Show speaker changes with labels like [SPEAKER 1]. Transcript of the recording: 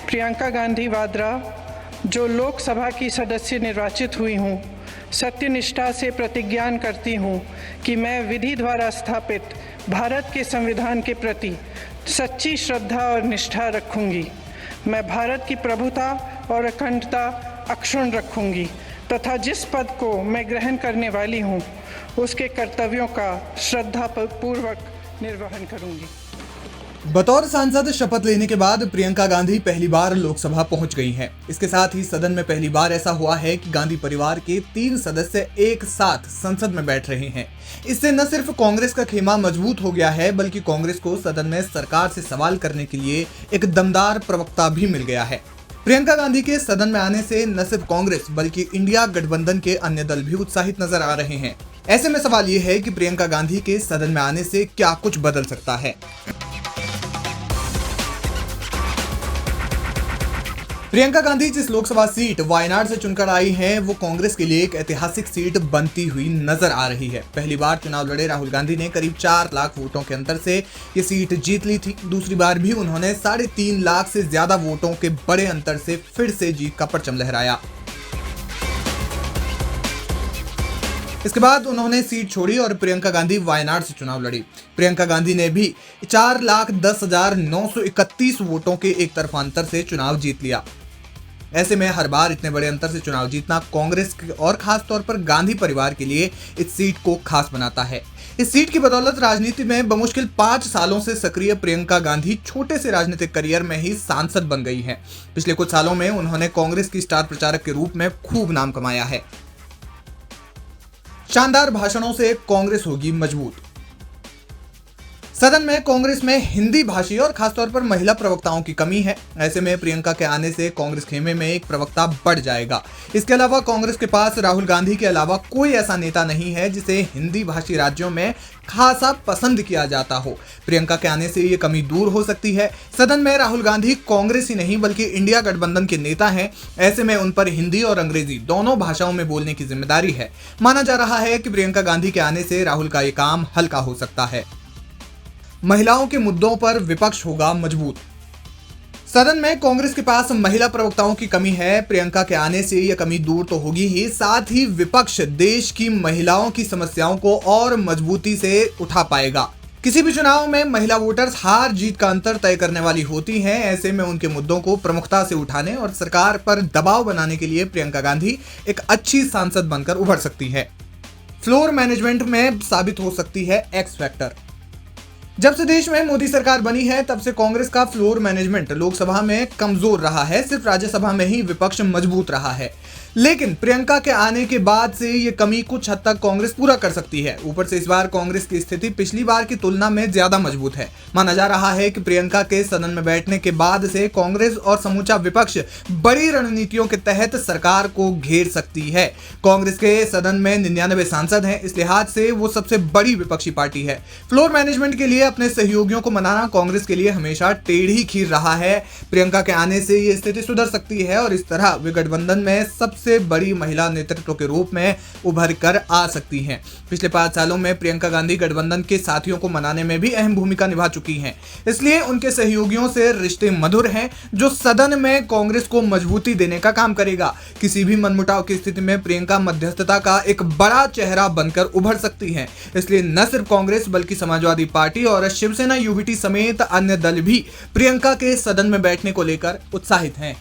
[SPEAKER 1] प्रियंका गांधी वाड्रा, जो लोकसभा की सदस्य निर्वाचित हुई हूँ, सत्यनिष्ठा से प्रतिज्ञान करती हूँ कि मैं विधि द्वारा स्थापित भारत के संविधान के प्रति सच्ची श्रद्धा और निष्ठा रखूँगी। मैं भारत की प्रभुता और अखंडता अक्षुण्ण रखूँगी तथा जिस पद को मैं ग्रहण करने वाली हूँ उसके कर्तव्यों का श्रद्धापूर्वक निर्वहन करूँगी।
[SPEAKER 2] बतौर सांसद शपथ लेने के बाद प्रियंका गांधी पहली बार लोकसभा पहुंच गई हैं। इसके साथ ही सदन में पहली बार ऐसा हुआ है कि गांधी परिवार के 3 सदस्य एक साथ संसद में बैठ रहे हैं। इससे न सिर्फ कांग्रेस का खेमा मजबूत हो गया है, बल्कि कांग्रेस को सदन में सरकार से सवाल करने के लिए एक दमदार प्रवक्ता भी मिल गया है। प्रियंका गांधी के सदन में आने से न सिर्फ कांग्रेस बल्कि इंडिया गठबंधन के अन्य दल भी उत्साहित नजर आ रहे हैं। ऐसे में सवाल ये है कि प्रियंका गांधी के सदन में आने से क्या कुछ बदल सकता है। प्रियंका गांधी जिस लोकसभा सीट वायनाड से चुनकर आई हैं, वो कांग्रेस के लिए एक ऐतिहासिक सीट बनती हुई नजर आ रही है। पहली बार चुनाव लड़े राहुल गांधी ने करीब 4 लाख वोटों के अंतर से ये सीट जीत ली थी। दूसरी बार भी उन्होंने 3.5 लाख से ज्यादा वोटों के बड़े अंतर से फिर से जीत का परचम लहराया। इसके बाद उन्होंने सीट छोड़ी और प्रियंका गांधी वायनाड से चुनाव लड़ी। प्रियंका गांधी ने भी 4,10,931 वोटों के एक तरफा अंतर से चुनाव जीत लिया। ऐसे में हर बार इतने बड़े अंतर से चुनाव जीतना कांग्रेस और खास तौर पर गांधी परिवार के लिए इस सीट को खास बनाता है। इस सीट की बदौलत राजनीति में बमुश्किल 5 सालों से सक्रिय प्रियंका गांधी छोटे से राजनीतिक करियर में ही सांसद बन गई हैं। पिछले कुछ सालों में उन्होंने कांग्रेस की स्टार प्रचारक के रूप में खूब नाम कमाया है। शानदार भाषणों से कांग्रेस होगी मजबूत। सदन में कांग्रेस में हिंदी भाषी और खासतौर पर महिला प्रवक्ताओं की कमी है। ऐसे में प्रियंका के आने से कांग्रेस खेमे में एक प्रवक्ता बढ़ जाएगा। इसके अलावा कांग्रेस के पास राहुल गांधी के अलावा कोई ऐसा नेता नहीं है जिसे हिंदी भाषी राज्यों में खासा पसंद किया जाता हो। प्रियंका के आने से ये कमी दूर हो सकती है। सदन में राहुल गांधी कांग्रेस ही नहीं बल्कि इंडिया गठबंधन के नेता हैं। ऐसे में उन पर हिंदी और अंग्रेजी दोनों भाषाओं में बोलने की जिम्मेदारी है। माना जा रहा है कि प्रियंका गांधी के आने से राहुल का ये काम हल्का हो सकता है। महिलाओं के मुद्दों पर विपक्ष होगा मजबूत। सदन में कांग्रेस के पास महिला प्रवक्ताओं की कमी है। प्रियंका के आने से यह कमी दूर तो होगी ही, साथ ही विपक्ष देश की महिलाओं की समस्याओं को और मजबूती से उठा पाएगा। किसी भी चुनाव में महिला वोटर्स हार जीत का अंतर तय करने वाली होती हैं। ऐसे में उनके मुद्दों को प्रमुखता से उठाने और सरकार पर दबाव बनाने के लिए प्रियंका गांधी एक अच्छी सांसद बनकर उभर सकती है। फ्लोर मैनेजमेंट में साबित हो सकती है एक्स फैक्टर। जब से देश में मोदी सरकार बनी है तब से कांग्रेस का फ्लोर मैनेजमेंट लोकसभा में कमजोर रहा है। सिर्फ राज्यसभा में ही विपक्ष मजबूत रहा है। लेकिन प्रियंका के आने के बाद से ये कमी कुछ हद तक कांग्रेस पूरा कर सकती है। ऊपर से इस बार कांग्रेस की स्थिति पिछली बार की तुलना में ज्यादा मजबूत है। माना जा रहा है कि प्रियंका के सदन में बैठने के बाद से कांग्रेस और समूचा विपक्ष बड़ी रणनीतियों के तहत सरकार को घेर सकती है। कांग्रेस के सदन में 99 सांसद हैं। इस लिहाज से वो सबसे बड़ी विपक्षी पार्टी है। फ्लोर मैनेजमेंट के लिए अपने सहयोगियों को मनाना कांग्रेस के लिए हमेशा टेढ़ी खीर रहा है। प्रियंका के आने से ये स्थिति सुधर सकती है और इस तरह वे गठबंधन में सबसे बड़ी महिला नेतृत्व के रूप में उभर कर आ सकती हैं। पिछले 5 सालों में प्रियंका गांधी गठबंधन के साथियों को मनाने में भी अहम भूमिका निभा चुकी हैं। इसलिए उनके सहयोगियों से रिश्ते मधुर हैं, जो सदन में कांग्रेस को मजबूती देने का काम करेगा। किसी भी मनमुटाव की स्थिति में प्रियंका मध्यस्थता का एक बड़ा चेहरा बनकर उभर सकती हैं। इसलिए न सिर्फ कांग्रेस बल्कि समाजवादी पार्टी और शिवसेना यूबीटी समेत अन्य दल भी प्रियंका के सदन में बैठने को लेकर उत्साहित हैं।